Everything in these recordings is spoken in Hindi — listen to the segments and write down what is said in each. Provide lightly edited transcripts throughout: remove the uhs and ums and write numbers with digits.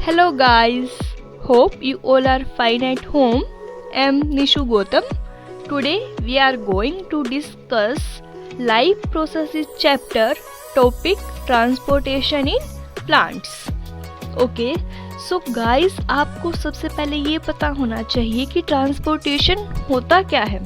Hello guys, hope you all are fine at home. I am Nishu Gautam. Today we are going to discuss life processes chapter topic transportation in plants. Okay, so guys आपको सबसे पहले ये पता होना चाहिए कि ट्रांसपोर्टेशन होता क्या है.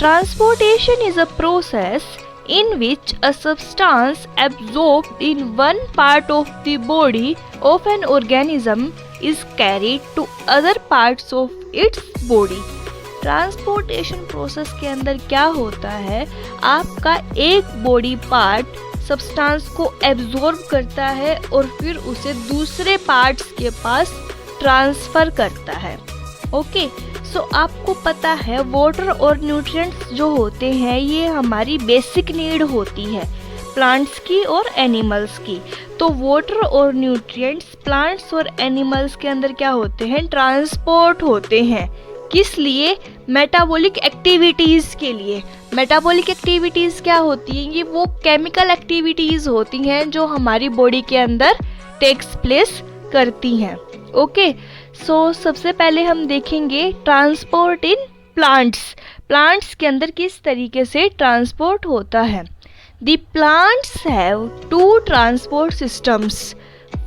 Transportation is a process in which a substance absorbed in one part of the body of an organism is carried to other parts of its body. Transportation process के अंदर क्या होता है, आपका एक बॉडी पार्ट सब्सटेंस को एब्जॉर्ब करता है और फिर उसे दूसरे पार्ट्स के पास ट्रांसफ़र करता है. ओके, सो आपको पता है वाटर और न्यूट्रिएंट्स जो होते हैं ये हमारी बेसिक नीड होती है प्लांट्स की और एनिमल्स की. तो वाटर और न्यूट्रिएंट्स प्लांट्स और एनिमल्स के अंदर क्या होते हैं, ट्रांसपोर्ट होते हैं. किस लिए? मेटाबॉलिक एक्टिविटीज़ के लिए. मेटाबॉलिक एक्टिविटीज़ क्या होती हैं, ये वो केमिकल एक्टिविटीज़ होती हैं जो हमारी बॉडी के अंदर टेक्स प्लेस करती हैं. ओके, सो सबसे पहले हम देखेंगे ट्रांसपोर्ट इन प्लांट्स. प्लांट्स के अंदर किस तरीके से ट्रांसपोर्ट होता है. The plants have two transport systems.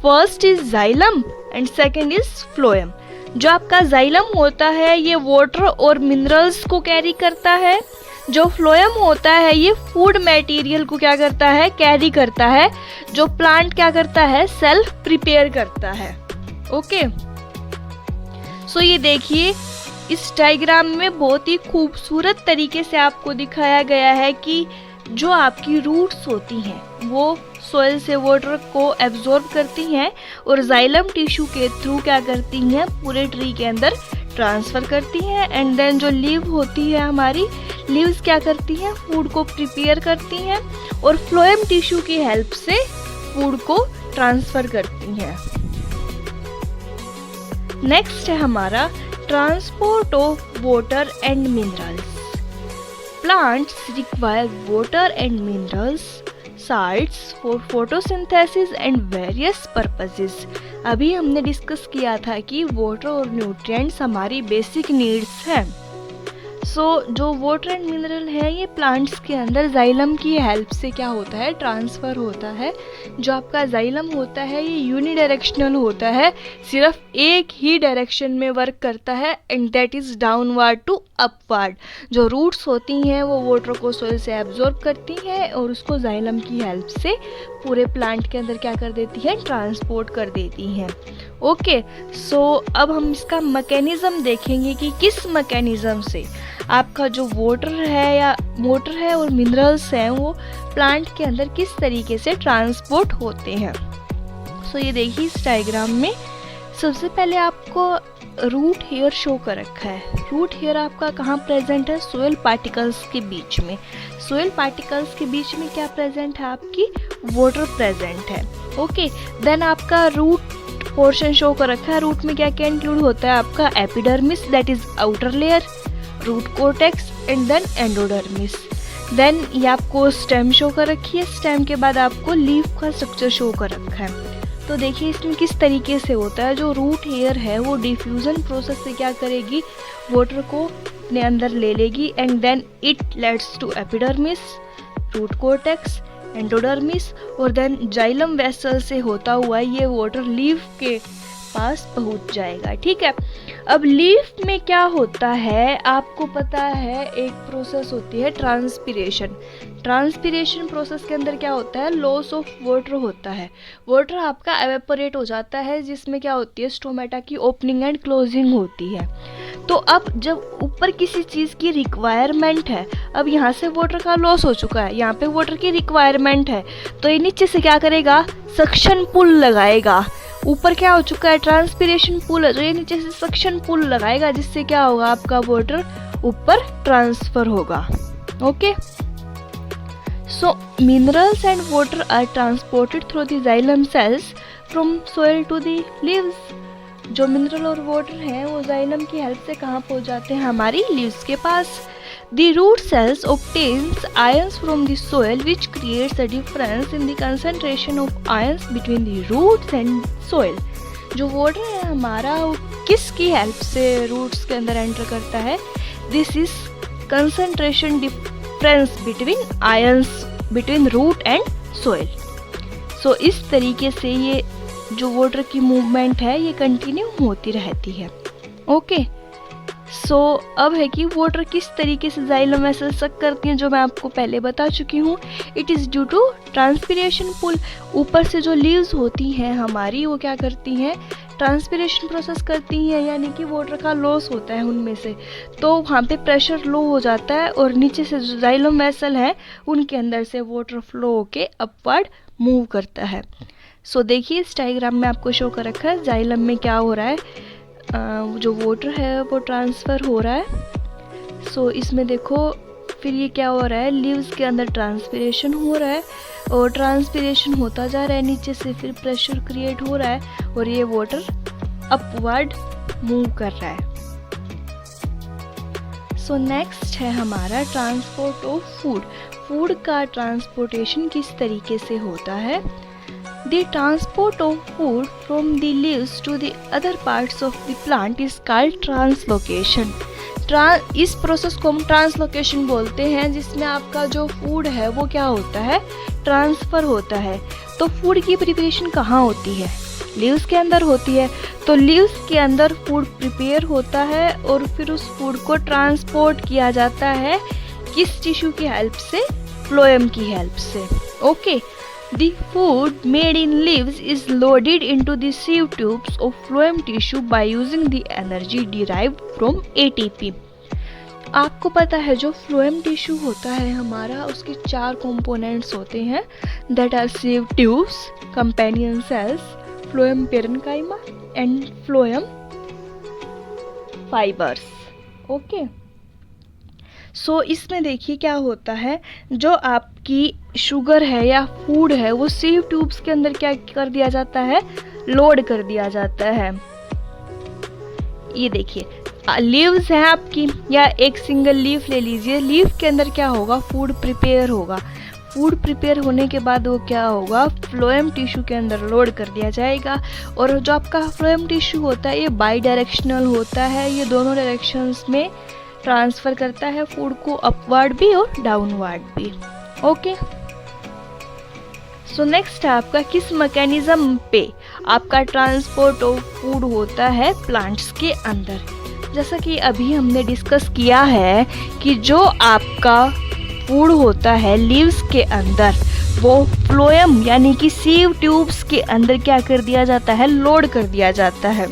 First is xylem and second is phloem. जो आपका जाइलम होता है ये वाटर और मिनरल्स को कैरी करता है. जो फ्लोएम होता है ये फूड मटेरियल को क्या करता है, कैरी करता है. जो प्लांट क्या करता है, सेल्फ प्रिपेयर करता है. ओके, सो ये देखिए इस डायग्राम में बहुत ही खूबसूरत तरीके से आपको दिखाया गया है कि जो आपकी रूट्स होती हैं वो सॉइल से वाटर को एब्जॉर्ब करती हैं और जाइलम टिश्यू के थ्रू क्या करती हैं, पूरे ट्री के अंदर ट्रांसफ़र करती हैं. एंड देन जो लीव होती है हमारी लीव्स क्या करती हैं, फूड को प्रिपेयर करती हैं और फ्लोएम टिश्यू की हेल्प से फूड को ट्रांसफ़र करती हैं. नेक्स्ट है हमारा transport of water and minerals. Plants require water and minerals salts for photosynthesis and various purposes. अभी हमने डिस्कस किया था कि वाटर और न्यूट्रिएंट्स हमारी बेसिक नीड्स हैं. सो जो वाटर एंड मिनरल है ये प्लांट्स के अंदर जाइलम की हेल्प से क्या होता है, ट्रांसफ़र होता है. जो आपका जाइलम होता है ये यूनिडायरेक्शनल होता है, सिर्फ एक ही डायरेक्शन में वर्क करता है and that is downward to upward. जो रूट्स होती हैं वो वाटर को सोइल से एब्जॉर्ब करती हैं और उसको जाइलम की हेल्प से पूरे प्लांट के अंदर क्या कर देती हैं, ट्रांसपोर्ट कर देती हैं. ओके, सो अब हम इसका मैकेनिज़्म देखेंगे कि किस मैकेनिज़्म से आपका जो वाटर है या मोटर है और मिनरल्स हैं वो प्लांट के अंदर किस तरीके से ट्रांसपोर्ट होते हैं. सो ये देखिए इस डायग्राम में सबसे पहले आपको रूट हेयर शो कर रखा है. रूट हेयर आपका कहाँ प्रेजेंट है, सोयल पार्टिकल्स के बीच में. सोयल पार्टिकल्स के बीच में क्या प्रेजेंट है, आपकी वाटर प्रेजेंट है. ओके, देन आपका रूट पोर्शन शो कर रखा है. रूट में क्या क्या इंक्लूड होता है, आपका epidermis that is outer layer, root cortex and then endodermis. Then ये आपको स्टेम शो कर रखी है. स्टेम के बाद आपको लीफ का स्ट्रक्चर शो कर रखा है. तो देखिए इसमें किस तरीके से होता है. जो रूट हेयर है वो डिफ्यूजन प्रोसेस से क्या करेगी, वाटर को अपने अंदर ले लेगी and then it leads to epidermis, root cortex, endodermis और देन जाइलम वेसल से होता हुआ ये वाटर लीफ के पास पहुंच जाएगा. ठीक है, अब लीफ में क्या होता है आपको पता है, एक प्रोसेस होती है ट्रांसपिरेशन. ट्रांसपिरेशन प्रोसेस के अंदर क्या होता है, लॉस ऑफ वाटर होता है. वाटर आपका एवेपोरेट हो जाता है जिसमें क्या होती है, स्टोमेटा की ओपनिंग एंड क्लोजिंग होती है. तो अब जब ऊपर किसी चीज़ की रिक्वायरमेंट है, अब यहाँ से वाटर का लॉस हो चुका है, यहाँ पे वाटर की रिक्वायरमेंट है, तो ये नीचे से क्या करेगा, सक्शन पुल लगाएगा. ऊपर क्या हो चुका है, ट्रांसपिरेशन पुल है, तो ये नीचे से सक्शन पुल लगाएगा जिससे क्या होगा, आपका वाटर ऊपर ट्रांसफ़र होगा. Okay, so minerals and water are transported through the xylem cells from soil to the leaves. जो मिनरल और वाटर हैं वो जाइलम की हेल्प से कहाँ पहुँच जाते हैं, हमारी लीव्स के पास. The root cells obtains ions from the soil, which creates a difference in the concentration of ions between the roots and soil. जो वाटर है हमारा वो किसकी हेल्प से रूट्स के अंदर एंटर करता है? This is concentration difference between ions between root and soil. So इस तरीके से ये जो वाटर की मूवमेंट है ये कंटिन्यू होती रहती है। ओके, सो अब है कि वाटर किस तरीके से जाइलम वेसल सक करती हैं, जो मैं आपको पहले बता चुकी हूँ। It is due to transpiration pull. ऊपर से जो लीव्स होती हैं हमारी वो क्या करती हैं? ट्रांसपिरेशन प्रोसेस करती हैं, यानी कि वाटर का लॉस होता है उनमें से, तो वहाँ पे प्रेशर लो हो जाता है और नीचे से जो जाइलम वेसल है उनके अंदर से वाटर फ्लो होके अपवर्ड मूव करता है। सो देखिए इस डायग्राम में आपको शो कर रखा है जाइलम में क्या हो रहा है, जो वाटर है वो ट्रांसफ़र हो रहा है। सो इसमें देखो फिर ये क्या हो रहा है, लीव्स के अंदर ट्रांसपिरेशन हो रहा है और ट्रांसपिरेशन होता जा रहा है, नीचे से फिर प्रेशर क्रिएट हो रहा है और ये वाटर अपवर्ड मूव कर रहा है। सो नेक्स्ट है हमारा ट्रांसपोर्ट ऑफ फूड। फूड का ट्रांसपोर्टेशन किस तरीके से होता है? The transport of food from the leaves to the other parts of the plant is called translocation. इस प्रोसेस को हम ट्रांसलोकेशन बोलते हैं, जिसमें आपका जो फूड है वो क्या होता है? ट्रांसफ़र होता है। तो फूड की प्रिपरेशन कहाँ होती है? लीव्स के अंदर होती है। तो लीव्स के अंदर फूड प्रिपेयर होता है और फिर उस फूड को ट्रांसपोर्ट किया जाता है किस टिश्यू की हेल्प से? फ्लोएम की हेल्प से। Okay, The food made in leaves is loaded into the sieve tubes of phloem tissue by using the energy derived from ATP. आपको पता है जो फ्लोएम टिश्यू होता है हमारा, उसके 4 कंपोनेंट्स होते हैं, that are sieve tubes, companion cells, phloem parenchyma and phloem fibers. Okay, so इसमें देखिए क्या होता है, जो आपकी शुगर है या फूड है वो सीव ट्यूब्स के अंदर क्या कर दिया जाता है? लोड कर दिया जाता है। ये देखिए लीव्स हैं आपकी, या एक सिंगल लीफ ले लीजिए, लीफ के अंदर क्या होगा? फूड प्रिपेयर होगा। फूड प्रिपेयर होने के बाद वो क्या होगा? फ्लोएम टिश्यू के अंदर लोड कर दिया जाएगा। और जो आपका फ्लोएम टिश्यू होता है ये बाई डायरेक्शनल होता है, ये दोनों डायरेक्शंस में ट्रांसफ़र करता है फूड को, अपवर्ड भी और डाउनवर्ड भी। ओके, सो नेक्स्ट है आपका किस मैकेनिज्म पे आपका ट्रांसपोर्ट ऑफ फूड होता है प्लांट्स के अंदर। जैसा कि अभी हमने डिस्कस किया है कि जो आपका फूड होता है लीव्स के अंदर वो फ्लोएम यानी कि सीव ट्यूब्स के अंदर क्या कर दिया जाता है? लोड कर दिया जाता है,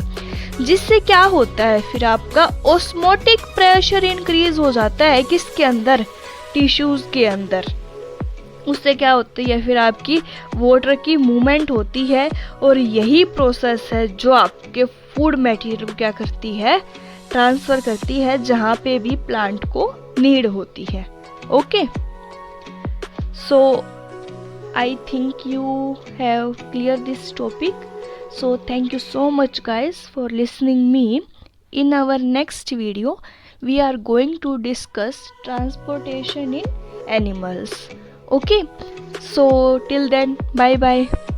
जिससे क्या होता है फिर आपका ऑस्मोटिक प्रेशर इंक्रीज हो जाता है किसके अंदर? टिश्यूज के अंदर। उससे क्या होती है फिर आपकी वाटर की मूवमेंट होती है और यही प्रोसेस है जो आपके फूड मटेरियल को क्या करती है? ट्रांसफ़र करती है जहाँ पे भी प्लांट को नीड होती है। Okay, so I think you have clear this topic. So thank you so much guys for listening me. In our next video we are going to discuss transportation in animals. Okay, so till then bye bye.